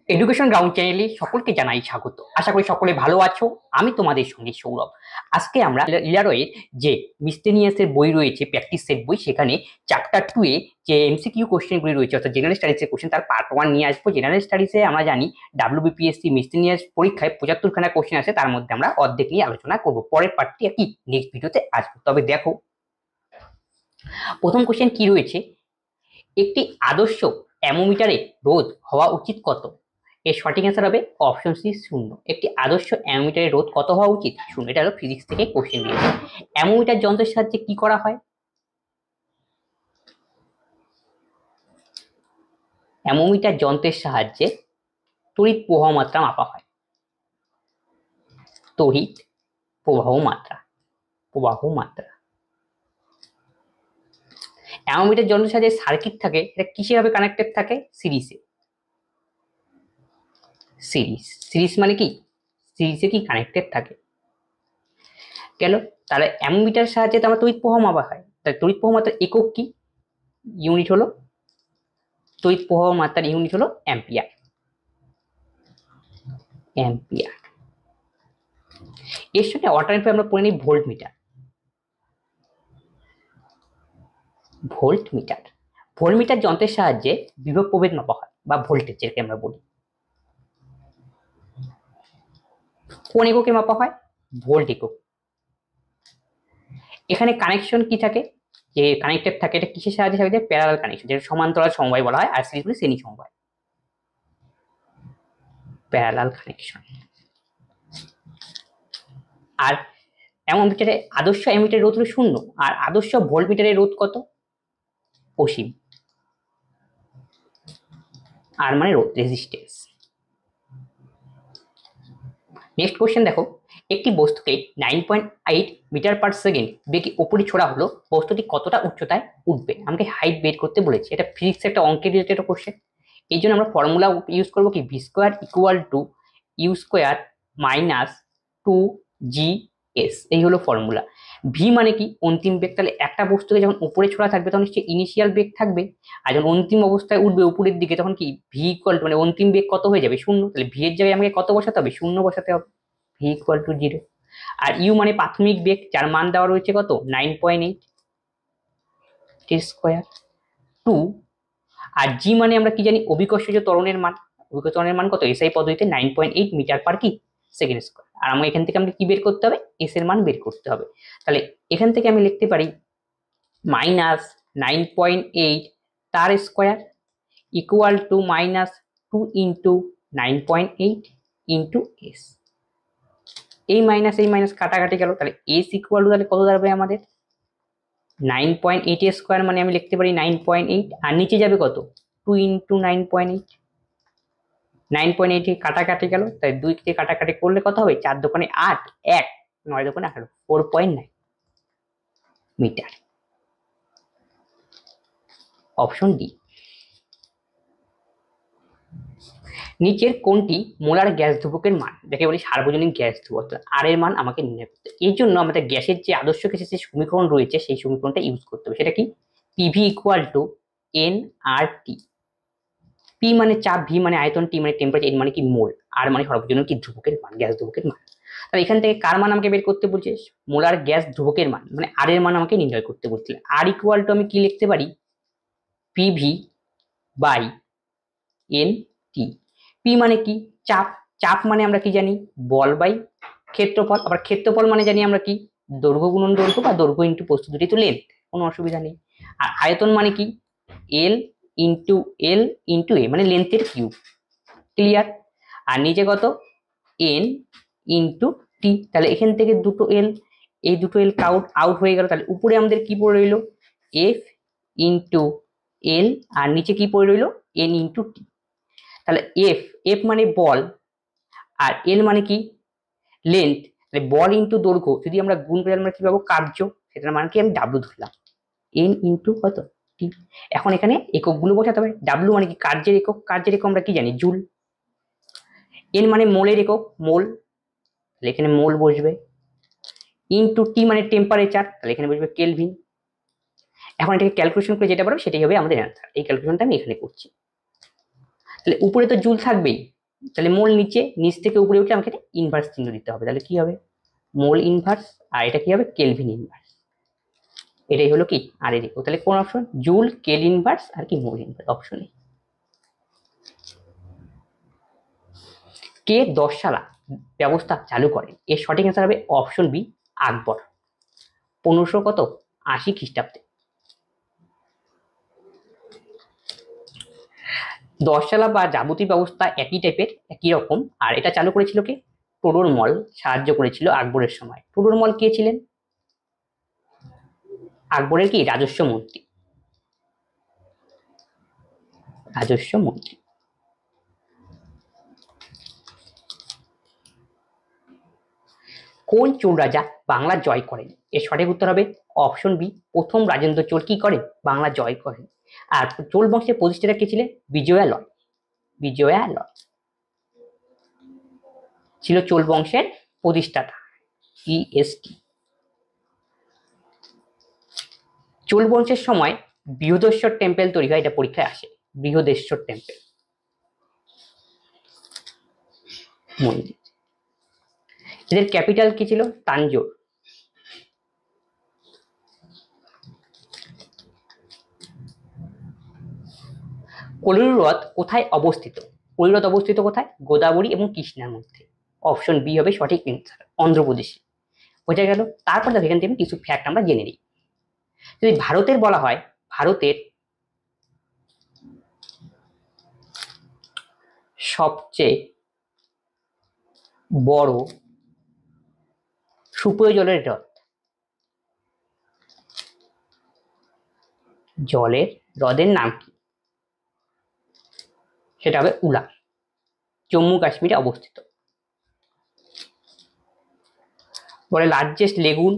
Education ground চ্যানেলে সকলকে জানাই স্বাগত। আশা করি সকলে ভালো আছো। আমি তোমাদের সঙ্গে সৌরভ। আজকে আমরা ইলারয়ের যে মিসলেনিয়াসের বই রয়েছে, প্র্যাকটিস সেট বই, সেখানে চ্যাপ্টার 2 এ যে এমসিকিউ কোশ্চেনগুলি রয়েছে অর্থাৎ জেনারেল স্টাডিজের কোশ্চেন, তার পার্ট 1 নিয়ে আসবো। জেনারেল স্টাডিজে আমরা জানি WBPSC মিসলেনিয়াস পরীক্ষায় 75 খানা কোশ্চেন আছে, তার মধ্যে আমরা অর্ধেক নিয়ে আলোচনা করব। পরের পার্টটি কি নেক্সট ভিডিওতে আসবো। তবে দেখো প্রথম কোশ্চেন কি রয়েছে, একটি আদর্শ অ্যামোমিটারে রোধ হওয়া উচিত কত? এর সঠিক অ্যান্সার হবে অপশন সি 0। একটি আদর্শ অ্যামোমিটারের রোধ কত হওয়া উচিত? 0। এটা হলো ফিজিক্স থেকে কোশ্চেন দিয়েছে। অ্যামোমিটার যন্ত্রের সাহায্যে কি করা হয়? অ্যামোমিটার যন্ত্রের সাহায্যে তড়িৎ প্রবাহ মাত্রা মাপা হয়। তড়িৎ প্রবাহ মাত্রা অ্যামোমিটার যন্ত্রের সাহায্যে সার্কিট থাকে, এটা কিসেভাবে কানেক্টেড থাকে? সিরিজে। সিরিজ মানে কি? সিরিজে কি কানেক্টেড থাকে। গেল। তাহলে অ্যামোমিটার সাহায্যে তো আমরা তড়িৎ প্রবাহ মাপা হয়। তাহলে তড়িৎ প্রবাহ মাত্রার একক কি? ইউনিট হলো, তড়িৎ প্রবাহ মাত্রার ইউনিট হলো অ্যাম্পিয়ার। এর সঙ্গে অল্টারনেটিভ আমরা পড়ে নিই ভোল্টমিটার। ভোল্টমিটার যন্ত্রের সাহায্যে বিভব প্রভেদ মাপা হয় বা ভোল্টেজ, যেটাকে আমরা বলি। কোন এককে মাপা হয়? ভোল্ট একক। এখানে কানেকশন কি থাকে? যে কানেক্টেড থাকে, এটা কিসের সাহায্যে থাকে? প্যারালাল কানেকশন, যেটা সমান্তরাল সমবায় বলা হয়, আর সিরিজ বলে শ্রেণী সমবায়। Parallel connection. আর অ্যামোমিটারে আদর্শ অ্যামোমিটারের রোধ হলো 0, আর আদর্শ ভোল্টমিটারের রোধ কত? অসীম। আর মানে রোধ, রেজিস্ট্যান্স। নেক্সট কোশ্চেন দেখো, একটি বস্তুকে 9.8 মিটার পার সেকেন্ড বেগে উপরে ছোড়া হলো, বস্তুটি কতটা উচ্চতায় উঠবে? আমাকে হাইট বের করতে বলেছে। এটা ফিজিক্স একটা অঙ্কের রিলেটেড কোশ্চেন। এই জন্য আমরা ফর্মুলা ইউজ করবো কি, v square equal to u square minus 2GS। এই হলো ফর্মুলা। ভি মানে কি? অন্তিম বেগ। তাহলে একটা বস্তুকে যখন উপরে ছোড়া থাকবে তখন নিশ্চয়ই ইনিশিয়াল বেগ থাকবে, আর যখন অন্তিম অবস্থায় উঠবে উপরের দিকে তখন কি ভি ইকুয়াল টু মানে অন্তিম বেগ কত হয়ে যাবে? 0। তাহলে ভি এর জায়গায় আমাকে কত বসাতে হবে? 0 বসাতে হবে। V equal to 0। আর ইউ মানে প্রাথমিক বেগ, যার মান দেওয়া রয়েছে কত? 9.8 টি স্কোয়ার 2। আর জি মানে আমরা কি জানি? অভিকর্ষজ ত্বরণের মান। অভিকর্ষজ ত্বরণের মান কত? এসআই পদ্ধতিতে 9.8 মিটার পার কি সেকেন্ড স্কোয়ার। আর আমরা এখান থেকে আমাকে কি বের করতে হবে? এস এর মান বের করতে হবে। তাহলে এখান থেকে আমি লিখতে পারি মাইনাস 9.8 তার square equal two minus 2 into 9.8 into S. এই মাইনাস কাটাকাটি গেল, তাহলে এস ইকুয়াল টু তাহলে কত দাঁড়াবে আমাদের? 9.8 এর স্কোয়ার মানে আমি লিখতে পারি 9.8, আর নিচে যাবে কত? 2 ইন্টু 9.8। 9.8 কাটাকাটি গেল, তাই 2 কে কাটাকাটি করলে কত হবে? 4 দোকানে 8, 1 9 দোকানে 18, 4.9 মিটার। Option D. নিচের কোনটি মোলার গ্যাস ধ্রুবকের মান? যাকে বলি সার্বজনীন গ্যাস ধ্রুবক। আর এর মান আমাকে নির্ণয় করতে, এই জন্য আমাদের গ্যাসের যে আদর্শ গ্যাসের যে সমীকরণ রয়েছে সেই সমীকরণটা ইউজ করতে হবে। সেটা কি? PV equal to n R T. P মানে চাপ, ভি মানে আয়তন, টি মানে টেম্পারেচার, এন মানে কি মোল, আর মানে সর্বজনীন কি ধ্রুবকের মান, গ্যাস ধ্রুবকের মান। তাহলে এখান থেকে কার মান আমাকে বের করতে বলছে? মোলার গ্যাস ধ্রুবকের মান, মানে আর এর মান আমাকে নির্ণয় করতে বলছে। আর ইকুয়াল টু আমি কি লিখতে পারি? PV by n T. P মানে কি? চাপ। চাপ মানে আমরা কি জানি? বল বাই ক্ষেত্রফল। আবার ক্ষেত্রফল মানে জানি আমরা কি? দৈর্ঘ্য গুণন দৈর্ঘ্য বা দৈর্ঘ্য ইন্টু প্রস্থ, দুটোই তো লেন্থ, কোনো অসুবিধা নেই। আর আয়তন মানে কি? এল ইন্টু এ মানে লেন্থের কিউব। ক্লিয়ার? আর নিচে কত? N into T. তাহলে এখান থেকে দুটো এল, এই দুটো এল আউট হয়ে গেল। তাহলে উপরে আমাদের কি পড়ে রইল? এফ ইন্টু এল, আর নিচে কি পড়ে রইল? N into T. তাহলে এফ মানে বল, আর এল মানে কি? লেন্থ। বল ইন্টু দৈর্ঘ্য যদি আমরা গুণ করি আমরা কি পাবো? কার্য। সেটার মানে কি? আমি ডাব্লু ধরলাম। এন ইন্টু কত? টি। এখন এখানে এককগুলো বসাতে হবে। ডাব্লু মানে কি? কার্যের একক। কার্যের একক আমরা কি জানি? জুল। এন মানে মোলের একক, মোল, তাহলে এখানে মোল বসবে। ইন্টু টি মানে টেম্পারেচার, তাহলে এখানে বসবে কেলভিন। এখন এটাকে ক্যালকুলেশন করে যেটা পারবো সেটাই হবে আমাদের অ্যান্সার। এই ক্যালকুলেশনটা আমি এখানে করছি। তাহলে উপরে তো জুল থাকবেই, তাহলে মোল নিচে, নিচ থেকে উপরে উঠলে আমাকে ইনভার্স চিহ্ন দিতে হবে। তাহলে কি হবে? মোল ইনভার্স, আর এটা কি হবে? Kelvin inverse. এটাই হলো কি আর এর ইকুয়াল। তাহলে কোন অপশন? জুল, কেল ইনভার্স আর কি মোল ইনভার্স, অপশন এ। কে 10 সালা ব্যবস্থা চালু করেন? এর সঠিক অ্যান্সার হবে অপশন বি, আকবর। 1500 কত 80 খ্রিস্টাব্দে। 10 সালা বা যাবতীয় ব্যবস্থা একই টাইপের, একই রকম। আর এটা চালু করেছিল কে? টোডরমল সাহায্য করেছিল আকবরের সময়। টোডরমল কে ছিলেন? আকবরের কি রাজস্ব মন্ত্রী, রাজস্ব মন্ত্রী। কোন চোল রাজা বাংলা জয় করেন? এর সঠিক উত্তর হবে অপশন বি, প্রথম রাজেন্দ্র চোল কি করেন? বাংলা জয় করেন। আর চোল বংশের প্রতিষ্ঠাতা কে ছিলেন? বিজয়ালয়। বিজয়ালয় ছিল চোল বংশের প্রতিষ্ঠাতা, ইএসটি। চোল বংশের সময় বৃহদেশ্বর টেম্পল তৈরি হয়, এটা পরীক্ষায় আসে। বৃহদেশ্বর টেম্পল মন্দির। এদের ক্যাপিটাল কি ছিল? তাঞ্জোর। কলির হ্রদ কোথায় অবস্থিত? কলির হ্রদ অবস্থিত কোথায়? গোদাবরী এবং কৃষ্ণার মধ্যে। অপশন বি হবে সঠিক অ্যান্সার, অন্ধ্রপ্রদেশে। বোঝা গেল? তারপর দেখো এখান থেকে কিছু ফ্যাক্ট আমরা জেনে নিই। যদি ভারতের বলা হয়, ভারতের সবচেয়ে বড় সুপেয় জলের হ্রদ, জলের হ্রদের নাম কি? সেটা হবে উলার, জম্মু কাশ্মীরে অবস্থিত। বলে লার্জেস্ট লেগুন,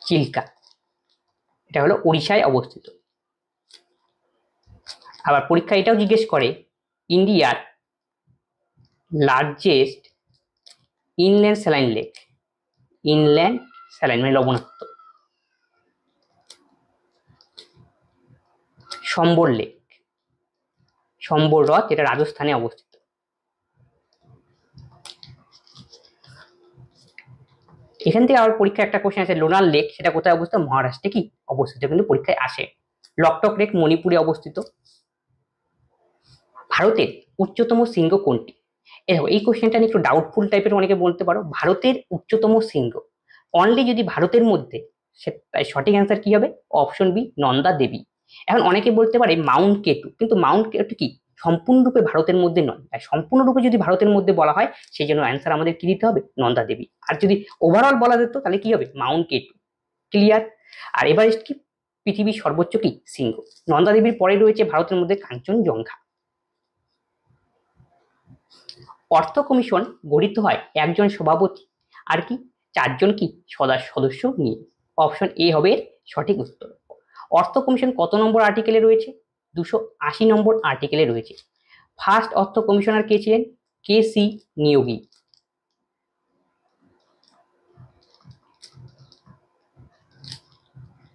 চিল্কা, এটা হলো উড়িষ্যায় অবস্থিত। আবার পরীক্ষা এটাও জিজ্ঞেস করে ইন্ডিয়ার largest inland saline lake, inland saline মানে লবণাক্ত, সম্বর লেক, সম্বর হ্রদ, যেটা রাজস্থানে অবস্থিত। এখান থেকে আবার পরীক্ষা একটা কোশ্চেন আছে, লোনার লেক সেটা কোথায় অবস্থিত? মহারাষ্ট্রে কি অবস্থিত, কিন্তু পরীক্ষায় আসে। লকটক লেক মণিপুরে অবস্থিত। ভারতের উচ্চতম শৃঙ্গ কোনটি? এই কোশ্চেনটা একটু ডাউটফুল টাইপের, অনেকে বলতে পারো ভারতের উচ্চতম শৃঙ্গ অনলি যদি ভারতের মধ্যে, তাই সঠিক অ্যান্সার কি হবে? Option B, Nanda Devi. এখন অনেকে বলতে পারে মাউন্ট কেটু, কিন্তু মাউন্ট কেটু কি সম্পূর্ণরূপে ভারতের মধ্যে নয়। তাই সম্পূর্ণরূপে যদি ভারতের মধ্যে বলা হয়, সেই জন্য অ্যান্সার আমাদের কি দিতে হবে? নন্দা দেবী। আর যদি ওভারঅল বলা যেত তাহলে কি হবে? মাউন্ট কেটু। ক্লিয়ার? আর এভারেস্ট কি পৃথিবীর সর্বোচ্চ কি শৃঙ্গ। নন্দা দেবীর পরে রয়েছে ভারতের মধ্যে কাঞ্চনজঙ্ঘা। অর্থ কমিশন গঠিত হয় একজন সভাপতি আর কি 4 জন কি সদস্য নিয়ে। অপশন এ হবে সঠিক উত্তর। অর্থ কমিশন কত নম্বর আর্টিকেলে রয়েছে? 280 নম্বর আর্টিকেলে রয়েছে। ফার্স্ট অর্থ কমিশনার কে ছিলেন? K C Niyogi.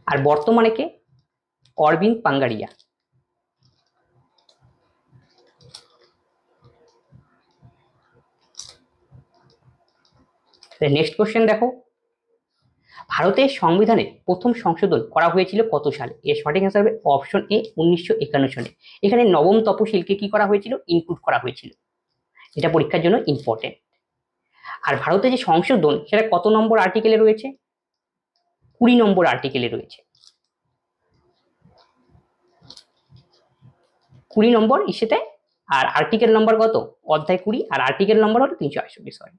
আর বর্তমানে কে? অরবিন্দ পাঙ্গারিয়া। নেক্সট কোশ্চেন দেখো, ভারতের সংবিধানের প্রথম সংশোধন করা হয়েছিল কত সালে? এর সঠিক অ্যান্সার হবে অপশন এ, 1951 সালে। এখানে নবম তপশিলকে কি করা হয়েছিল? ইনক্লুড করা হয়েছিল। এটা পরীক্ষার জন্য ইম্পর্টেন্ট। আর ভারতের যে সংশোধন সেটা কত নম্বর আর্টিকেলে রয়েছে? 20 নম্বর আর্টিকেলে রয়েছে। 20 নম্বর ইসেতে। আর আর্টিকেল নম্বর কত? অধ্যায় 20, আর আর্টিকেল নম্বর হলো 368। সরি।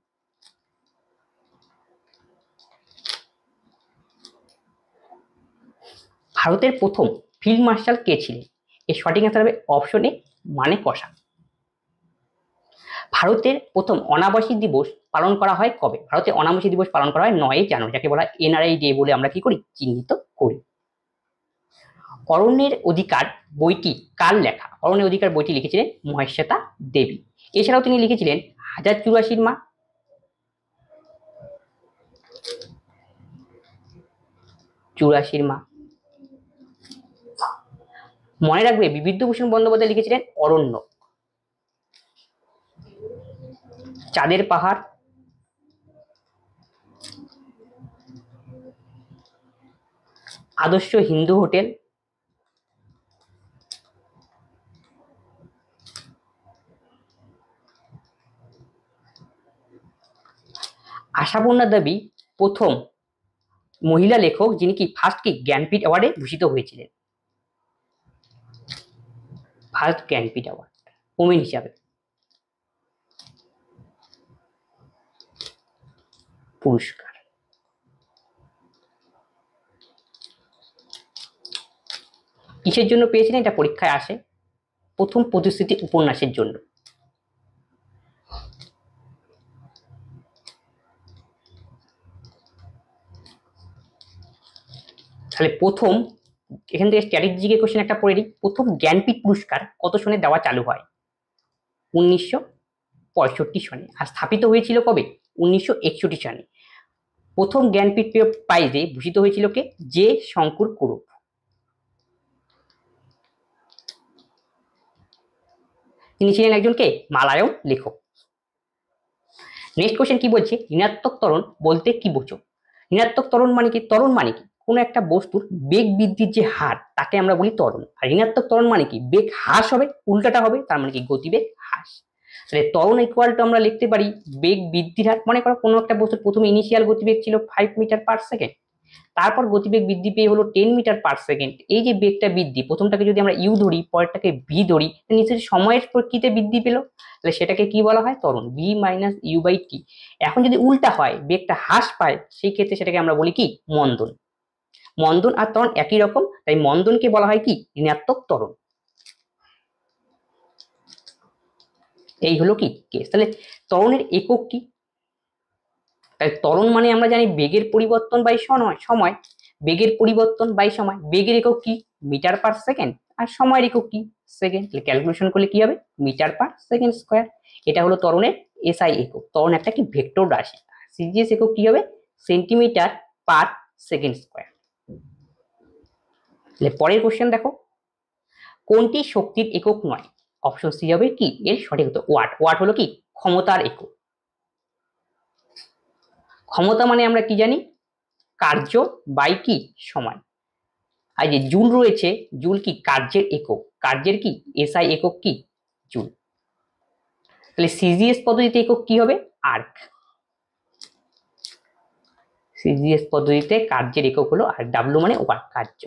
ভারতের প্রথম ফিল্ড মার্শাল কে ছিলেন? এর সঠিক অ্যান্সার হবে অপশন এ, মানেক শ। ভারতের প্রথম অনাবাসী দিবস পালন করা হয় কবে? ভারতের অনাবাসী দিবস পালন করা হয় 9 জানুয়ারি, যাকে বলা হয় এনআরআই ডে বলে আমরা কি করি? চিহ্নিত করি। অরণ্যের অধিকার বইটি কার লেখা? অরণ্যের অধিকার বইটি লিখেছিলেন মহেশ্বেতা দেবী। এছাড়াও তিনি লিখেছিলেন 1084 মা, 84 মা, মনে রাখবে বিভূতিভূষণ বন্দ্যোপাধ্যায় লিখেছিলেন অরণ্য, চাঁদের পাহাড়, আদর্শ হিন্দু হোটেল, আশাপূর্ণা দেবী প্রথম মহিলা লেখক যিনি কি ফার্স্ট কি জ্ঞানপীঠ অ্যাওয়ার্ডে ভূষিত হয়েছিলেন, ফার্স্ট জ্ঞানপীঠ অ্যাওয়ার্ড ওমেন হিসাবে। পুরস্কার কিসের জন্য পেয়েছিলেন, এটা পরীক্ষায় আসে, প্রথম প্রতিশ্রুতি উপন্যাসের জন্য। তাহলে প্রথম, এখান থেকে স্ট্র্যাটেজিক কোশ্চেন একটা পড়ে নিই। প্রথম জ্ঞানপীঠ পুরস্কার কত সনে দেওয়া চালু হয়? 1965 সনে। আর স্থাপিত হয়েছিল কবে? 1961 সনে। প্রথম জ্ঞানপীঠ প্রাইজে ভূষিত হয়েছিল কে? জে শঙ্কর কুরুপ। তিনি ছিলেন একজন কে? মালায়াম লেখক। নেক্সট কোশ্চেন কি বলছে, ঋণাত্মক ত্বরণ বলতে কি বোঝো? ঋণাত্মক ত্বরণ মানে কি? ত্বরণ মানে কি? কোন একটা বস্তুর বেগ বৃদ্ধির যে হার তাকে আমরা বলি ত্বরণ। আর ঋণাত্মক ত্বরণ মানে কি? বেগ হ্রাস হবে, উল্টাটা হবে, তার মানে কি গতিবেগ হ্রাস। তাহলে ত্বরণ ইকুয়াল টু আমরা লিখতে পারি বেগ বৃদ্ধির হার। মনে করো কোনো একটা বস্তুর প্রথমে ইনিশিয়াল গতিবেগ ছিল 5 মিটার পার সেকেন্ড, তারপর গতিবেগ বৃদ্ধি পেয়ে হলো 10 মিটার পার সেকেন্ড। এই যে বেগটা বৃদ্ধি, প্রথমটাকে যদি আমরা ইউ ধরি, পরেরটাকে ভি ধরি, নিশ্চয়ই সময়ের প্রেক্ষিতে বৃদ্ধি পেল, তাহলে সেটাকে কি বলা হয়? ত্বরণ, V minus you by T. এখন যদি উল্টা হয়, বেগটা হ্রাস পায়, সেই ক্ষেত্রে সেটাকে আমরা বলি কি? মন্দন। মন্দন আর ত্বরণ একই রকম, তাই মন্দনকে বলা হয় কি? ঋণাত্মক ত্বরণ। এই হলো কি কেস। তাহলে ত্বরণের একক কি? তাই ত্বরণ মানে আমরা জানি বেগের পরিবর্তন বাই সময়, বেগের পরিবর্তন বাই সময়। বেগের একক কি? Metre per second. আর সময়ের একক কি? সেকেন্ড। তাহলে ক্যালকুলেশন করলে কি হবে? Metre per second square. এটা হলো ত্বরণের এসআই একক। ত্বরণ একটা কি ভেক্টর রাশি। সিজিএস একক কি হবে? সেন্টিমিটার পার সেকেন্ড স্কোয়ার। তাহলে পরের কোশ্চেন দেখো, কোনটি শক্তির একক নয়? অপশন সি হবে কি এর সঠিক উত্তর? ওয়াট। ওয়াট হলো কি? ক্ষমতার একক। ক্ষমতা মানে আমরা কি জানি? কার্য বাই কি? সময়। আর যে জুল রয়েছে, জুল কি? কার্যের একক। কার্যের কি? এসআই একক কি? জুল। তাহলে সিজিএস পদ্ধতিতে একক কি হবে? আর্ক। সিজিএস পদ্ধতিতে কার্যের একক হলো আর, ডাব্লিউ মানে ওয়াট, কার্য।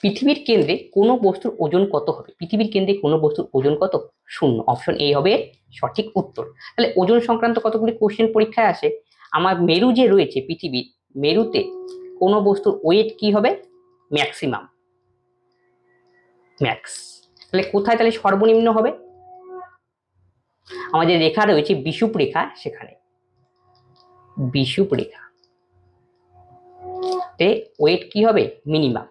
পৃথিবীর কেন্দ্রে কোনো বস্তুর ওজন কত হবে? পৃথিবীর কেন্দ্রে কোনো বস্তুর ওজন কত? 0। অপশন এ হবে সঠিক উত্তর। তাহলে ওজন সংক্রান্ত কতগুলি কোশ্চেন পরীক্ষায় আসে। আমার মেরু যে রয়েছে পৃথিবীর, মেরুতে কোনো বস্তুর ওয়েট কি হবে? Maximum, max. তাহলে কোথায় তাহলে সর্বনিম্ন হবে? আমাদের রেখা রয়েছে বিষুব রেখা, সেখানে বিষুব রেখা তে ওয়েট কি হবে? মিনিমাম।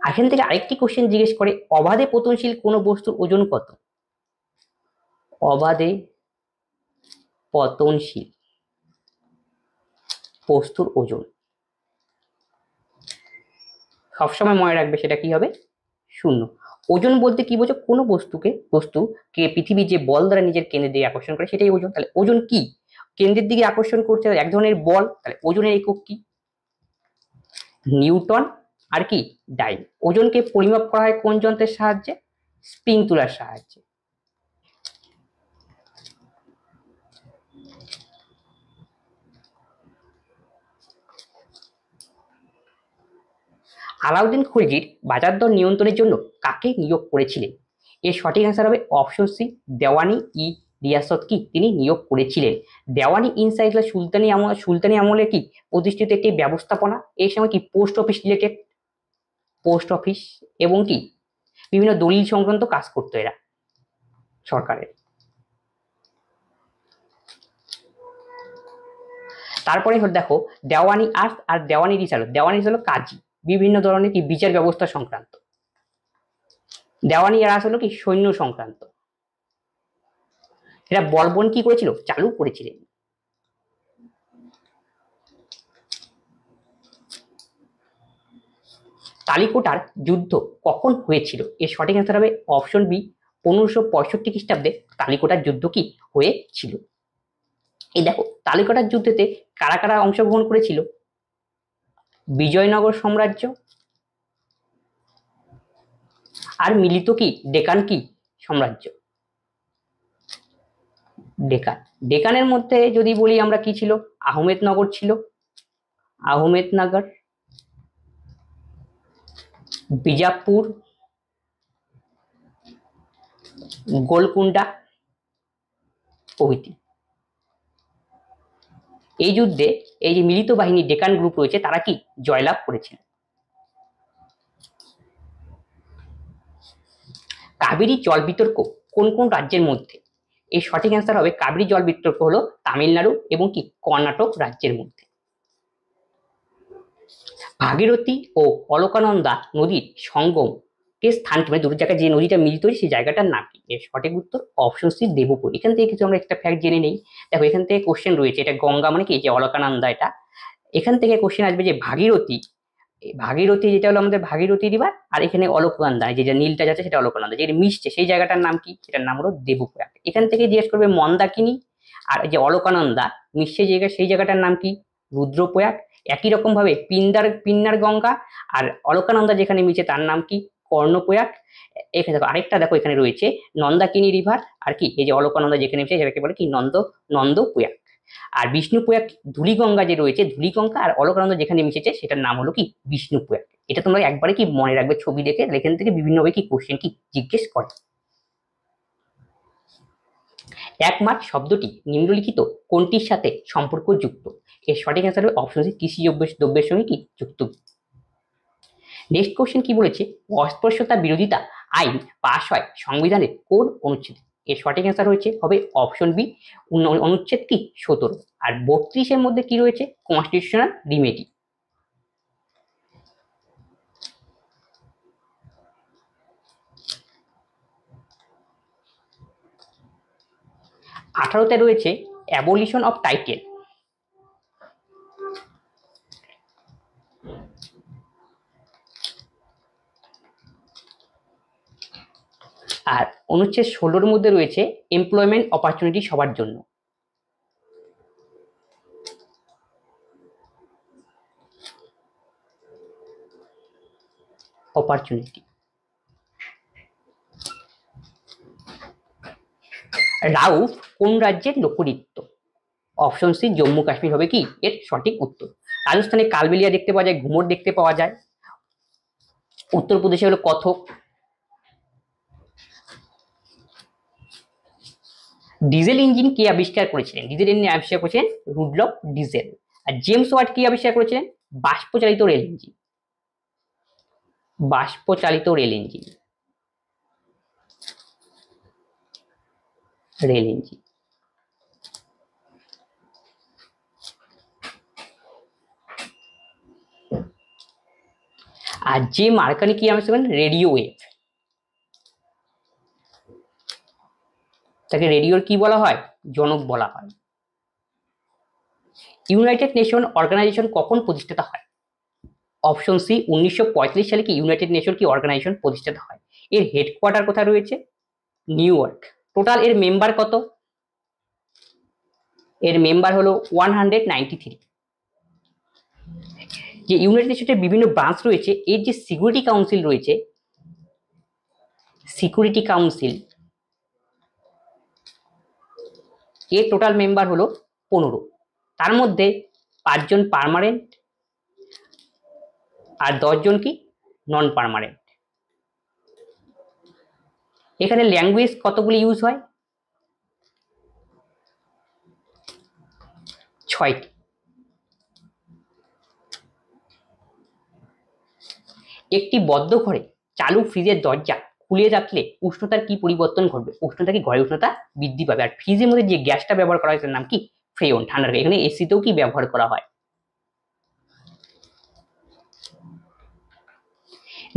এখান থেকে আরেকটি কোশ্চেন জিজ্ঞেস করে, অবাধে পতনশীল কোনো বস্তুর ওজন কত? অবাধে পতনশীল বস্তুর ওজন সবসময় মনে রাখবে, সেটা কি হবে? 0। ওজন বলতে কি বোঝো? কোনো বস্তুকে পৃথিবী যে বল দ্বারা নিজের কেন্দ্রের দিকে আকর্ষণ করে, সেটাই ওজন। তাহলে ওজন কি? কেন্দ্রের দিকে আকর্ষণ করতে এক ধরনের বল। তাহলে ওজনের একক কি? নিউটন। আর কি? ডাইন। ওজনকে পরিমাপ করা হয় কোন যন্ত্রের সাহায্যে? স্প্রিং তুলার সাহায্যে। আলাউদ্দিন খলজির বাজার দর নিয়ন্ত্রণের জন্য কাকে নিয়োগ করেছিলেন? এর সঠিক অ্যান্সার হবে অপশন সি, দেওয়ানি ই রিয়াসত কি তিনি নিয়োগ করেছিলেন। দেওয়ানি ইনসাইড সুলতানি আমলে কি প্রতিষ্ঠিত একটি ব্যবস্থাপনা। এই সময় কি post office related, post office এবং কি বিভিন্ন দলিল সংক্রান্ত কাজ করতো এরা সরকারের। তারপরে দেখো দেওয়ানি আর্ট আর দেওয়ানি রিসার্চ। দেওয়ানি হলো কাজী, বিভিন্ন ধরনের কি বিচার ব্যবস্থা সংক্রান্ত। দেওয়ানি আর্ট হলো কি সৈন্য সংক্রান্ত। এরা বলবন কি করেছিল? চালু করেছিলেন। তালিকোটার যুদ্ধ কখন হয়েছিল? এর সঠিক অ্যান্সার হবে অপশন বি, 1565 খ্রিস্টাব্দে তালিকোটার যুদ্ধ কি হয়েছিল। এই দেখো, তালিকোটার যুদ্ধেতে কারা কারা অংশগ্রহণ করেছিল? বিজয়নগর সাম্রাজ্য আর মিলিত কি ডেকান কি সাম্রাজ্য। ডেকান, ডেকানের মধ্যে যদি বলি আমরা কি ছিল, আহমেদনগর ছিল, আহমেদনগর, বিজাপুর, গোলকুন্ডা প্রভৃতি। এই যুদ্ধে এই যে মিলিত বাহিনী ডেকান গ্রুপ রয়েছে তারা কি জয়লাভ করেছিল। কাবেরী জল বিতর্ক কোন কোন রাজ্যের মধ্যে? এই সঠিক অ্যান্সার হবে কাবেরী জল বিতর্ক হলো তামিলনাড়ু এবং কি কর্ণাটক রাজ্যের মধ্যে। ভাগীরথী ও অলকানন্দা নদীর সঙ্গম কে স্থান, মানে দুটো জায়গায় যে নদীটা মিলিত হয়েছে সেই জায়গাটার নাম কি? এর সঠিক উত্তর অপশন সি, দেবপুর। এখান থেকে কিছু আমরা একটা ফ্যাক্ট জেনে নেই। দেখো এখান থেকে কোশ্চেন রয়েছে, এটা গঙ্গা মানে কি যে অলকানন্দা, এটা এখান থেকে কোশ্চেন আসবে যে ভাগীরথী, ভাগীরথী যেটা হলো আমাদের ভাগীরথী রিভার, আর এখানে অলকানন্দা যেটা নীলটা যাচ্ছে সেটা অলকানন্দা, যেটা মিশছে সেই জায়গাটার নাম কি? সেটার নাম হলো দেবপ্রয়াগ। এখান থেকে জিজ্ঞেস করবে মন্দাকিনী আর যে অলকানন্দা মিশছে জায়গা সেই জায়গাটার নাম কি? রুদ্রপ্রয়াগ। একই রকম ভাবে পিন্নার গঙ্গা আর অলকানন্দা যেখানে মিশে তার নাম কি? কর্ণপ্রয়াগ। এখানে দেখো আরেকটা, দেখো এখানে রয়েছে নন্দাকিনী রিভার আর কি এই যে অলকানন্দা যেখানে মিশে সেটাকে বলে কি নন্দপ্রয়াগ। আর বিষ্ণুপ্রয়াগ ধূলিগঙ্গা যে রয়েছে, ধূলিগঙ্গা আর অলকানন্দা যেখানে মিশেছে সেটার নাম হলো কি? বিষ্ণুপ্রয়াগ। এটা তোমরা একবারে কি মনে রাখবে ছবি দেখে, এখান থেকে বিভিন্নভাবে কি কোশ্চেন কি জিজ্ঞেস করে। 1 মার্চ শব্দটি নিম্নলিখিত কোনটির সাথে সম্পর্কযুক্ত? এর সঠিক অ্যান্সার হবে অপশন সি, কৃষি দ্রব্যের সঙ্গে কি যুক্ত। নেক্সট কোশ্চেন কি বলেছে? অস্পৃশ্যতা বিরোধিতা আইন পাস হয় সংবিধানের কোন অনুচ্ছেদে? এর সঠিক অ্যান্সার হয়েছে হবে অপশন বি, অনুচ্ছেদ কি 17। আর 32-এর মধ্যে কি রয়েছে? Constitutional remedy. আঠারোতে রয়েছে অ্যাবলিশন অফ টাইটেল। আর অনুচ্ছেদ 16-র মধ্যে রয়েছে এমপ্লয়মেন্ট অপরচুনিটি সবার জন্য। অপরচুনিটি। রাউফ কোন রাজ্যের লোকনৃত্য? অপশন সি, জম্মু কাশ্মীর হবে কি এর সঠিক উত্তর। রাজস্থানে কালবেলিয়া দেখতে পাওয়া যায়, ঘুমর দেখতে পাওয়া যায়। উত্তরপ্রদেশে হলো কথক। ডিজেল ইঞ্জিন কে আবিষ্কার করেছিলেন? ডিজেল ইঞ্জিন আবিষ্কার করেছিলেন রুডলফ ডিজেল। আর জেমস ওয়াট কি আবিষ্কার করেছিলেন? বাষ্পচালিত রেল ইঞ্জিন। বাষ্পচালিত রেল ইঞ্জিন, রেল ইঞ্জিন। আর যে মার্কানি কি আবিষ্কার করেন? Radio wave. তাকে রেডিওর কি বলা হয়? জনক বলা হয়। ইউনাইটেড নেশন অর্গানাইজেশন কখন প্রতিষ্ঠিত হয়? অপশন সি, 1945 সালে কি ইউনাইটেড নেশন কি অর্গানাইজেশন প্রতিষ্ঠিত হয়। এর হেডকোয়ার্টার কোথায় রয়েছে? New York. টোটাল এর মেম্বার কত? এর মেম্বার হলো 193। যে ইউনাইটেড নেশনের বিভিন্ন ব্রাঞ্চ রয়েছে, এর যে সিকিউরিটি কাউন্সিল রয়েছে, সিকিউরিটি কাউন্সিল, এর টোটাল মেম্বার হলো 15। তার মধ্যে 5 জন পার্মানেন্ট আর 10 জন কি নন পার্মানেন্ট। এখানে ল্যাঙ্গুয়েজ কতগুলি ইউজ হয়? 6টি। একটি বদ্ধ ঘরে চালু ফ্রিজের দরজা খুলে রাখলে উষ্ণতার কি পরিবর্তন ঘটবে? উষ্ণতা কি ঘরের উষ্ণতা বৃদ্ধি পাবে। আর ফ্রিজের মধ্যে যে গ্যাসটা ব্যবহার করা হয় তার নাম কি? ফ্রেয়ন, ঠান্ডা। এখানে এসিতেও কি ব্যবহার করা হয়।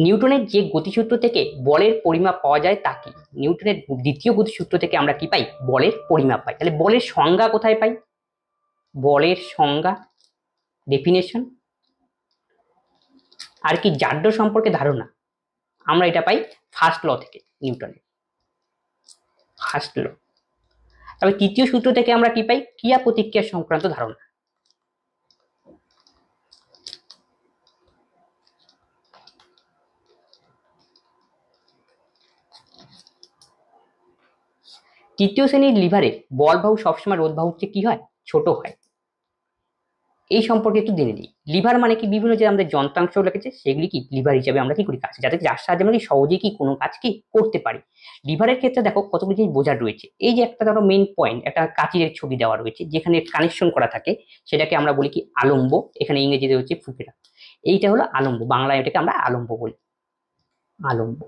নিউটনের যে গতিসূত্র থেকে বলের পরিমাপ পাওয়া যায় তা কি? নিউটনের দ্বিতীয় গতিসূত্র থেকে আমরা কি পাই? বলের পরিমাপ পাই। তাহলে বলের সংজ্ঞা কোথায় পাই? বলের সংজ্ঞা, ডেফিনেশন, আর কি জাড্য সম্পর্কে ধারণা, আমরা এটা পাই ফার্স্ট ল থেকে, নিউটনের ফার্স্ট ল। তবে তৃতীয় সূত্র থেকে আমরা কি পাই, ক্রিয়া প্রতিক্রিয়া সংক্রান্ত ধারণা। তৃতীয় শ্রেণীর লিভারে বলবাহু সবসময় রোধবাহুর চেয়ে কি হয়, ছোট হয়। এই সম্পর্কে একটু জেনে নিই। লিভার মানে কি, বিভিন্ন যে আমাদের যন্ত্রাংশ লেগেছে সেগুলি কি লিভার হিসাবে আমরা কি করি কাজ, যাতে যার সাহায্যে আমরা কি সহজেই কি কোনো কাজ কি করতে পারি। লিভারের ক্ষেত্রে দেখো কতগুলো জিনিস বোঝার রয়েছে। এই যে একটা ধরো মেইন পয়েন্ট, একটা কাঁচের ছবি দেওয়া রয়েছে যেখানে কানেকশন করা থাকে, সেটাকে আমরা বলি কি আলম্ব, এখানে ইংরেজিতে হচ্ছে ফুকেরা। এইটা হলো আলম্ব, বাংলায় এটাকে আমরা আলম্ব বলি, আলম্ব।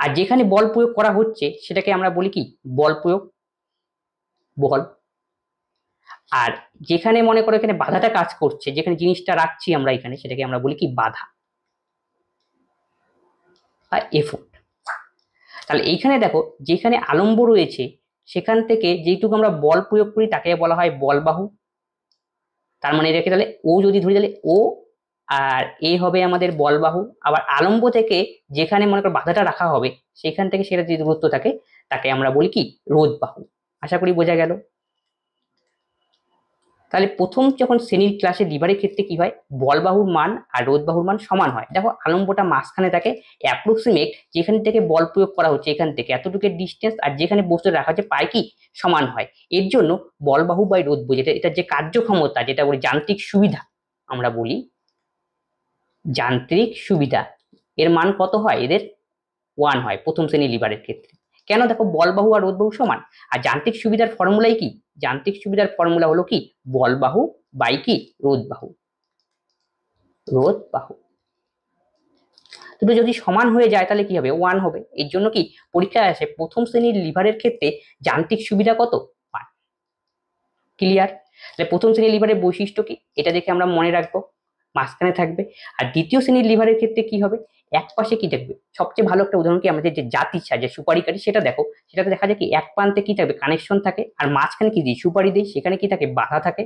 আর যেখানে বল প্রয়োগ করা হচ্ছে সেটাকে আমরা বলি কি বল প্রয়োগ, বল। আর যেখানে মনে করো এখানে বাধাটা কাজ করছে, যেখানে জিনিসটা রাখছি আমরা এখানে, সেটাকে আমরা বলি কি বাধা বা এফোর্ট। তাহলে এইখানে দেখো যেখানে আলম্ব রয়েছে সেখান থেকে যেটুকু আমরা বল প্রয়োগ করি তাকে বলা হয় বলবাহু। তার মানে এটাকে তাহলে ও যদি ধরি তাহলে ও, আর এ হবে আমাদের বলবাহু। আবার আলম্ব থেকে যেখানে মনে করো বাধাটা রাখা হবে সেখান থেকে সেটা যে দূরত্ব থাকে তাকে আমরা বলি কি রোধবাহু। আশা করি বোঝা গেল। তাহলে প্রথম যখন শ্রেণীর ক্লাসে লিভারের ক্ষেত্রে কি হয়, বলবাহুর মান আর রোধবাহুর মান সমান হয়। দেখো আলম্বটা মাঝখানে থাকে, অ্যাপ্রক্সিমেট যেখান থেকে বল প্রয়োগ করা হচ্ছে এখান থেকে এতটুকু ডিস্টেন্স, আর যেখানে বস্তু রাখা হচ্ছে প্রায় কি সমান হয়। এর জন্য বলবাহু বাই রোধবাহু, যেটা এটা যে কার্যক্ষমতা, যেটা বলি যান্ত্রিক সুবিধা, আমরা বলি যান্ত্রিক সুবিধা, এর মান কত হয়, এদের 1 হয় প্রথম শ্রেণীর লিভারের ক্ষেত্রে। কেন, দেখো বলবাহু আর রোধবাহু সমান। আর যান্ত্রিক সুবিধার ফর্মুলাই কি, যান্ত্রিক সুবিধার ফর্মুলা হলো কি বলবাহু বাই কি রোধবাহু, রোধবাহু। দুটো যদি সমান হয়ে যায় তাহলে কি হবে, 1 হবে। এর জন্য কি পরীক্ষায় আসে প্রথম শ্রেণীর লিভারের ক্ষেত্রে যান্ত্রিক সুবিধা কত, 1। ক্লিয়ার। তাহলে প্রথম শ্রেণীর লিভারের বৈশিষ্ট্য কি, এটা দেখে আমরা মনে রাখবো, মাঝখানে থাকবে। আর দ্বিতীয় শ্রেণীর লিভারের ক্ষেত্রে কি হবে, এক পাশে কি থাকবে, সবচেয়ে ভালো একটা উদাহরণ কি আমাদের যে জাতি চা, যে সুপারি কাঠি, সেটা দেখো, সেটাতে দেখা যায় কি এক প্রান্তে কি থাকবে কানেকশন থাকে, আর মাঝখানে কি দিই সুপারি দিই, সেখানে কি থাকে বাধা থাকে।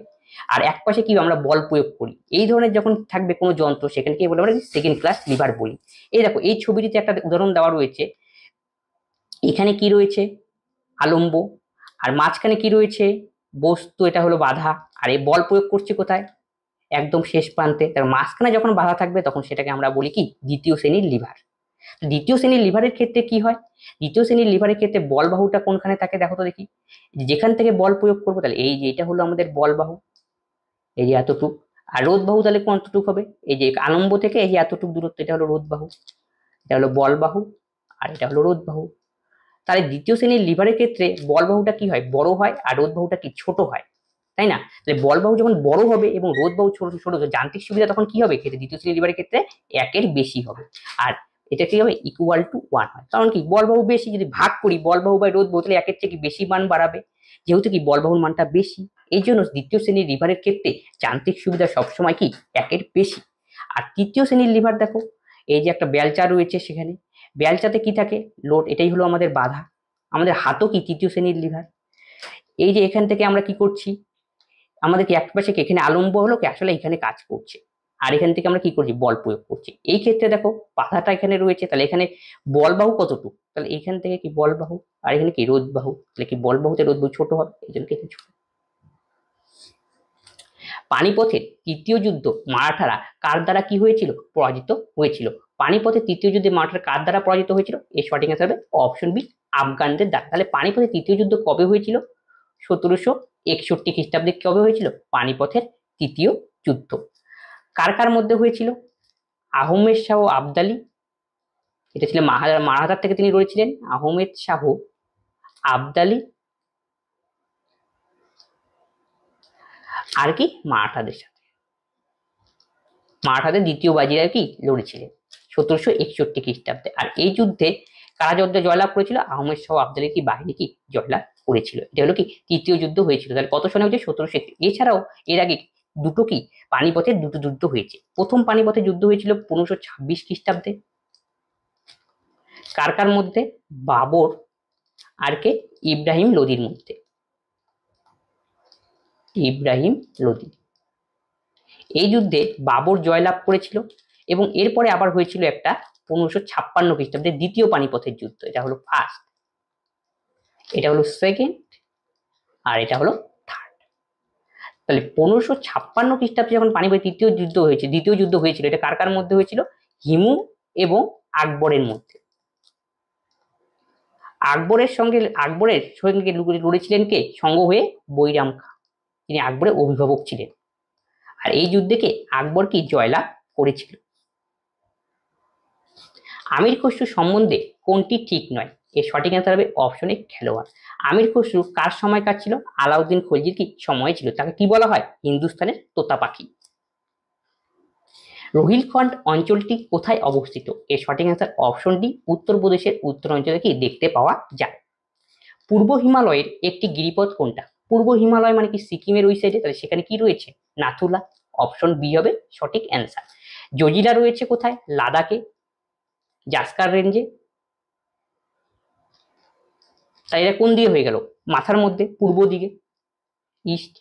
আর এক পাশে কি আমরা বল প্রয়োগ করি। এই ধরনের যখন থাকবে কোনো যন্ত্র সেখানে কি বলে আমরা সেকেন্ড ক্লাস লিভার বলি। এই দেখো এই ছবিটিতে একটা উদাহরণ দেওয়া রয়েছে, এখানে কি রয়েছে আলম্ব, আর মাঝখানে কি রয়েছে বস্তু, এটা হলো বাধা। আর এই বল প্রয়োগ করছে কোথায়, একদম শেষ প্রান্তে। তার মাঝখানে যখন বাধা থাকবে তখন সেটাকে আমরা বলি কি দ্বিতীয় শ্রেণীর লিভার। দ্বিতীয় শ্রেণীর লিভারের ক্ষেত্রে কি হয়, দ্বিতীয় শ্রেণীর লিভারের ক্ষেত্রে বল বাহুটা কোনখানে থাকে দেখো তো দেখি, যেখান থেকে বল প্রয়োগ করবো, তাহলে এই যে এটা হলো আমাদের বল বাহু, এই যে এতটুক। আর রোধ বাহু তাহলে কতটুক হবে, এই যে আলম্ব থেকে এই যে এতটুক দূরত্ব, এটা হলো রোধ বাহু, এটা হলো বল বাহু, আর এটা হলো রোধ বাহু। তাহলে দ্বিতীয় শ্রেণীর লিভারের ক্ষেত্রে বল বাহুটা কি হয়, বড় হয়, আর রোধ বাহুটা কি ছোট হয়, তাই না। তাহলে বল বাহু যখন বড় হবে এবং রোধ বাহু ছোট ছোট, যান্ত্রিক সুবিধা তখন কি হবে ক্ষেত্রে, দ্বিতীয় শ্রেণীর লিভারের ক্ষেত্রে 1-এর বেশি হবে। আর এটা কি হবে ইকুয়াল টু 1 হয়, কারণ কি বল বাহু বেশি, যদি ভাগ করি বল বাহু বাই রোধ বাহু তাহলে 1-এর থেকে বেশি মান বাড়াবে, যেহেতু কি বল বাহুর মানটা বেশি। এই জন্য দ্বিতীয় শ্রেণীর লিভারের ক্ষেত্রে যান্ত্রিক সুবিধা সবসময় কি 1-এর বেশি। আর তৃতীয় শ্রেণীর লিভার দেখো, এই যে একটা বেলচা রয়েছে, সেখানে বেলচাতে কি থাকে লোড, এটাই হলো আমাদের বাধা। আমাদের হাতও কি তৃতীয় শ্রেণীর লিভার। এই যে এখান থেকে আমরা কি করছি, আমাদের কি এক পাশে কি এখানে আলম্ব হলো কি আসলে এখানে কাজ করছে, আর এখান থেকে আমরা কি করছি বল প্রয়োগ করছি। এই ক্ষেত্রে দেখো বাধাটা এখানে রয়েছে, তাহলে এখানে বল বাহু কতটুকু, তাহলে এখান থেকে কি বল বাহু, আর এখানে কি রোধ বাহু, তাহলে কি বল বাহুতে রোধ বাহু ছোট হবে, এই জন্য কি ছোট। পানিপথের তৃতীয় যুদ্ধ মারাঠারা কার দ্বারা কি হয়েছিল, পরাজিত হয়েছিল। পানিপথের তৃতীয় যুদ্ধে মারাঠারা কার দ্বারা পরাজিত হয়েছিল, এই সঠিক অ্যান্সার হবে অপশন বি, আফগানদের দ্বারা। তাহলে পানিপথের তৃতীয় যুদ্ধ কবে হয়েছিল, 1761 খ্রিস্টাব্দে কবে হয়েছিল পানিপথের তৃতীয় যুদ্ধ। কার কার মধ্যে হয়েছিল, আহমেদ শাহ আবদালি, এটা ছিল মারাঠার থেকে তিনি লড়েছিলেন, আহমেদ শাহ আবদালি, আর কি মারাঠাদের সাথে, মারাঠাদের দ্বিতীয় বাজিরাও কি লড়েছিলেন 1761 খ্রিস্টাব্দে। আর এই যুদ্ধে কারা যুদ্ধে জয়লাভ করেছিল, আহমেদ শাহ আবদালি কি বাহিনী কি জয়লাভ করেছিল। এটা হলো কি তৃতীয় যুদ্ধ হয়েছিল। তাহলে কত সনে হয়েছে, 1761। এছাড়াও এর আগে দুটো কি পানিপথের দুটো যুদ্ধ হয়েছে। প্রথম পানিপথের যুদ্ধ হয়েছিল 1526 খ্রিস্টাব্দে, কার কার মধ্যে, বাবর আর কে ইব্রাহিম লোদির মধ্যে, ইব্রাহিম লোদি। এই যুদ্ধে বাবর জয়লাভ করেছিল এবং এরপরে আবার হয়েছিল একটা 1556 খ্রিস্টাব্দে দ্বিতীয় পানিপথের যুদ্ধ। এটা হলো ফার্স্ট, এটা হলো সেকেন্ড, আর এটা হলো থার্ড। তাহলে 1556 খ্রিস্টাব্দে যখন পানিপথের দ্বিতীয় যুদ্ধ হয়েছিল, এটা কার কার মধ্যে হয়েছিল? হিমু এবং আকবরের মধ্যে। আকবরের সঙ্গে লড়েছিলেন কে? সঙ্গ হয়ে বৈরাম খাঁ, তিনি আকবরের অভিভাবক ছিলেন। আর এই যুদ্ধে কে? আকবর কি জয়লাভ করেছিল। আমির খসরু সম্বন্ধে কোনটি ঠিক নয়? এর সঠিক অ্যান্সার হবে অপশন এ খেলোয়াড়। আমির খসরু কার সময়কার ছিল? আলাউদ্দিন খলজির কি সময় ছিল। তাকে কি বলা হয়? হিন্দুস্তানের তোতা পাখি। রোহিলখন্ড অঞ্চলটি কোথায় অবস্থিত? এর সঠিক অ্যান্সার অপশন ডি, উত্তরপ্রদেশের উত্তরাঞ্চলে কি দেখতে পাওয়া যায়। পূর্ব হিমালয়ের একটি গিরিপথ কোনটা? পূর্ব হিমালয় মানে কি সিকিমের ওই সাইডে, তাহলে সেখানে কি রয়েছে? নাথুলা। অপশন বি হবে সঠিক অ্যান্সার। জজিলা রয়েছে কোথায়? লাদাখে, জাস্কার রেঞ্জে। তাই এটা কোন দিকে হয়ে গেল? মাথার মধ্যে, পূর্ব দিকে, ইস্ট।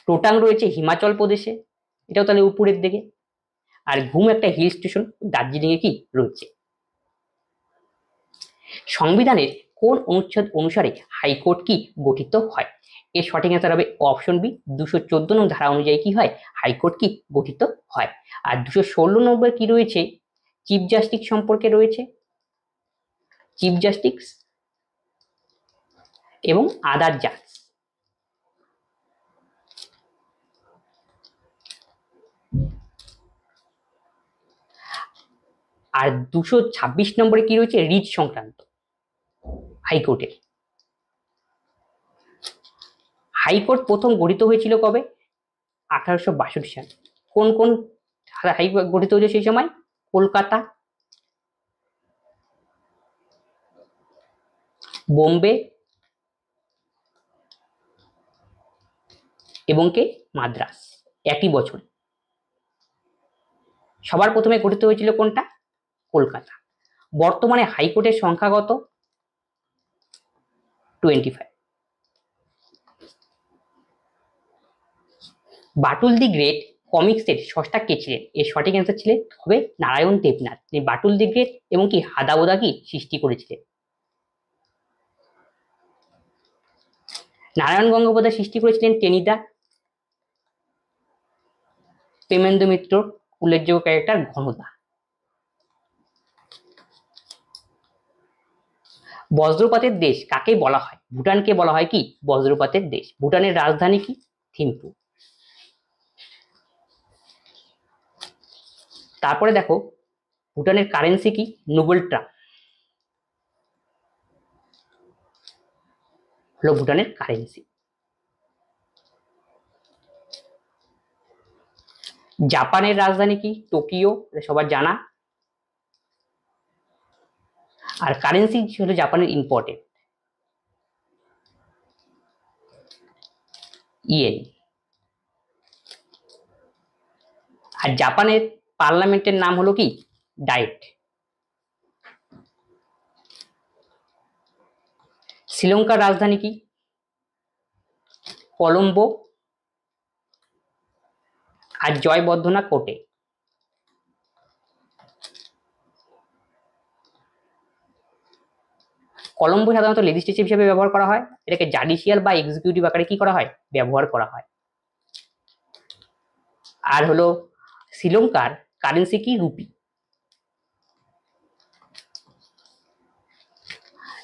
টোটাং রয়েছে হিমাচল প্রদেশে, এটাও তাহলে উপরের দিকে। আর ঘুম একটা হিল স্টেশন দার্জিলিং এ কি রয়েছে। সংবিধানের কোন অনুচ্ছেদ অনুসারে হাইকোর্ট কি গঠিত হয়? এর সঠিক অ্যান্সার হবে অপশন বি, 214 নং ধারা অনুযায়ী কি হয়? হাইকোর্ট কি গঠিত হয়। আর 216 নম্বর কি রয়েছে? চিফ জাস্টিস সম্পর্কে রয়েছে, চিফ জাস্টিস এবং আদার জাজ। আর 226 নম্বরে কি রয়েছে? রিট সংক্রান্ত হাইকোর্টের। হাইকোর্ট প্রথম গঠিত হয়েছিল কবে? 1862 সালে। কোন কোন হাইকোর্ট গঠিত হয়েছে সেই সময়? কলকাতা, বোম্বে এবং কে মাদ্রাস, একই বছর। সবার প্রথমে গঠিত হয়েছিল কোনটা? কলকাতা। বর্তমানে হাইকোর্টের সংখ্যা কত? 25। বাটুল দি গ্রেট কমিক্সের স্রষ্টা কে ছিলেন? এর সঠিক অ্যান্সার ছিলেন হবে নারায়ণ দেবনাথ। তিনি বাটুল দি গ্রেট এবং কি হাদাবোদা কি সৃষ্টি করেছিলেন। নারায়ণ গঙ্গোপাধ্যায় সৃষ্টি করেছিলেন টেনিদা। প্রেমেন্দ্র মিত্র উল্লেখযোগ্য ক্যারেক্টার ঘনদা। বজ্রপাতের দেশ কাকে বলা হয়? ভুটানকে বলা হয় কি বজ্রপাতের দেশ। ভুটানের রাজধানী কি? থিম্পু। তারপরে দেখো ভুটানের কারেন্সি কি? নোবেল ট্রাম হলো ভুটানের কারেন্সি। জাপানের রাজধানী কি? টোকিও, সবার জানা। আর কারেন্সি হলো জাপানের ইম্পর্টেন্ট ইয়েন। আর জাপানের পার্লামেন্টের নাম হলো কি? ডায়েট। শ্রীলঙ্কার রাজধানী কি? কলম্বো। আর জয়বর্ধনা কোটে। কলম্বো সাধারণত লেজিসলেটিভ হিসেবে ব্যবহার করা হয়, এটাকে জাডিশিয়াল বা এক্সিকিউটিভ আকারে কি করা হয়? ব্যবহার করা হয়। আর হলো শ্রীলঙ্কার কারেন্সি কি? রুপি।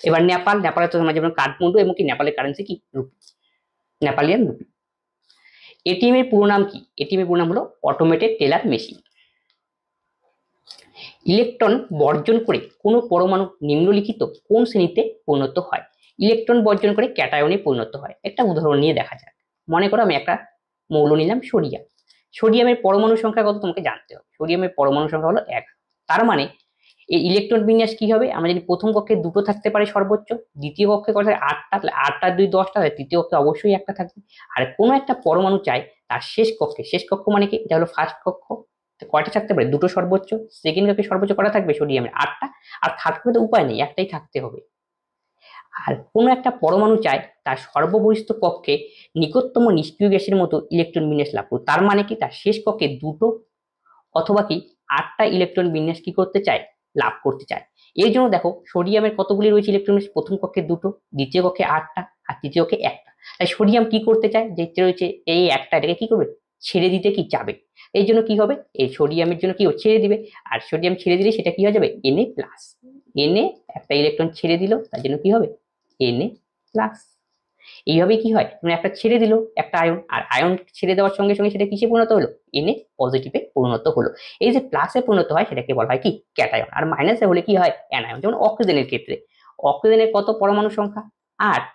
এবার নেপালে তো যেমন কাঠমান্ডু এবং কি নেপালের কারেন্সি কি? Rupee, নেপালিয়ান rupee. এটিএম এর পুরো নাম কি? এটিএম এর পুরো নাম হলো অটোমেটেড টেলার মেশিন। ইলেকট্রন বর্জন করে কোনো পরমাণু নিম্নলিখিত কোন শ্রেণীতে পরিণত হয়? ইলেকট্রন বর্জন করে ক্যাটায়নে পরিণত হয়। একটা উদাহরণ নিয়ে দেখা যাক। মনে করো আমি একটা মৌল নিলাম সোডিয়াম। সোডিয়ামের পরমাণু সংখ্যা কত তোমাকে জানতে হবে। সোডিয়ামের পরমাণু সংখ্যা হলো 1। তার মানে এই ইলেকট্রন বিন্যাস কি হবে? আমরা যদি প্রথম কক্ষে দুটো থাকতে পারে সর্বোচ্চ, দ্বিতীয় কক্ষে কত? 8টা, তাহলে 8 আর 2 10টা, তৃতীয় কক্ষে অবশ্যই একটা থাকবে। আর কোনো একটা পরমাণু চাই তার শেষ কক্ষ মানে কি? এটা হলো ফার্স্ট কক্ষ, কয়টা থাকতে পারে? দুটো সর্বোচ্চ। সেকেন্ড কক্ষে সর্বোচ্চ কয়টা থাকবে? সোডিয়ামের 8টা। আর থার্ড কক্ষে তো উপায় নেই, একটাই থাকতে হবে। আর কোনো একটা পরমাণু চায় তার সর্ববহিস্থ কক্ষে নিকটতম নিষ্ক্রিয় গ্যাসের মতো ইলেকট্রন বিন্যাস লাভ করুক। তার মানে কি? তার শেষ কক্ষে দুটো অথবা কি 8টা ইলেকট্রন বিন্যাস কি করতে চায়, লাভ করতে চায়। এর জন্য দেখো সোডিয়ামের কতগুলি রয়েছে ইলেকট্রন, প্রথম কক্ষে 2টো, দ্বিতীয় কক্ষে 8টা, আর তৃতীয় কক্ষে 1টা। তাই সোডিয়াম কি করতে চায়, যে রয়েছে এই একটা, এটাকে কি করবে, ছেড়ে দিতে কি চাবে। এই জন্য কি হবে, এই সোডিয়ামের জন্য কি ছেড়ে দিবে, আর সোডিয়াম ছেড়ে দিলে সেটা কি হয়ে যাবে, Na প্লাস। Na একটা ইলেকট্রন ছেড়ে দিল, তার জন্য কি হবে, Na প্লাস। এইভাবে কি হয়, মানে একটা ছেড়ে দিল একটা আয়ন, আর আয়ন ছেড়ে দেওয়ার সঙ্গে সঙ্গে সেটা কিসে পরিণত হলো, Na পজিটিভে পরিণত হলো। এই যে প্লাসে পরিণত হয় সেটাকে বলা হয় কি, ক্যাটায়ন। আর মাইনাসে হলে কি হয়, অ্যানায়ন। যেমন অক্সিজেনের ক্ষেত্রে, অক্সিজেনের কত পরমাণু সংখ্যা, 8,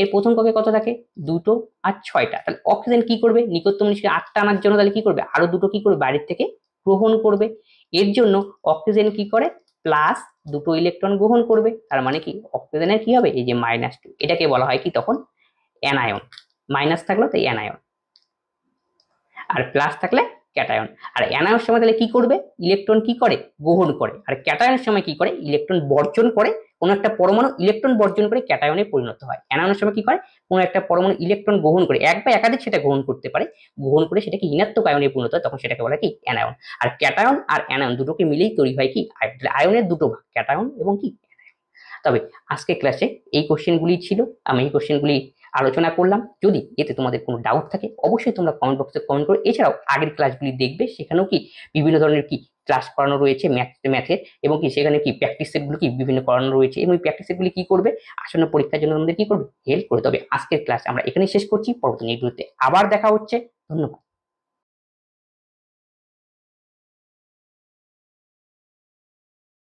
এর প্রথম কক্ষে কত থাকে, 2টো আর 6টা। তাহলে অক্সিজেন কি করবে, নিকটতম নিষ্ক্রিয় 8টা আনার জন্য তাহলে কি করবে, আরো 2টো কি করবে, বাইরের থেকে গ্রহণ করবে। এর জন্য অক্সিজেন কি করে, প্লাস 2টো ইলেকট্রন গ্রহণ করবে। তার মানে কি, অক্সিজেনের কি হবে, এই যে -2, এটাকে বলা হয় কি তখন অ্যানায়ন। মাইনাস থাকলো তাই অ্যানায়ন, আর প্লাস থাকলে ক্যাটায়ন। আর অ্যানায়নের সময় তাহলে কি করবে, ইলেকট্রন কি করে, গ্রহণ করে। আর ক্যাটায়নের সময় কি করে, ইলেকট্রন বর্জন করে। কোনো একটা পরমাণু ইলেকট্রন বর্জন করে ক্যাটায়নে পরিণত হয়। অ্যানায়নের সময় কি করে, কোনো একটা পরমাণু ইলেকট্রন গ্রহণ করে, এক বা একাধিক সেটা গ্রহণ করতে পারে, গ্রহণ করে সেটাকে ঋণাত্মক আয়নে পরিণত হয়, তখন সেটাকে বলে কি, অ্যানায়ন। আর ক্যাটায়ন আর অ্যানায়ন দুটোকে মিলেই তৈরি হয় কি, আয়নের দুটো ভাগ, ক্যাটায়ন এবং কি। তবে আজকে ক্লাসে এই কোশ্চেনগুলি ছিল, আমি এই কোশ্চেনগুলি আলোচনা করলাম। যদি এতে তোমাদের কোনো ডাউট থাকে অবশ্যই তোমরা কমেন্ট বক্সে কমেন্ট করো। এছাড়াও আগের ক্লাসগুলি দেখবে, সেখানেও কি বিভিন্ন ধরনের কি ক্লাস করানো রয়েছে ম্যাথের, এবং কি সেখানে কি প্র্যাকটিস সেটগুলো কি বিভিন্ন করানো রয়েছে, এবং এই প্র্যাকটিস সেটগুলি কি করবে, আসন্ন পরীক্ষার জন্য আমাদের কি করবে, হেল্প করে। তবে আজকের ক্লাস আমরা এখানেই শেষ করছি, পরবর্তী ভিডিওতে আবার দেখা হচ্ছে। ধন্যবাদ।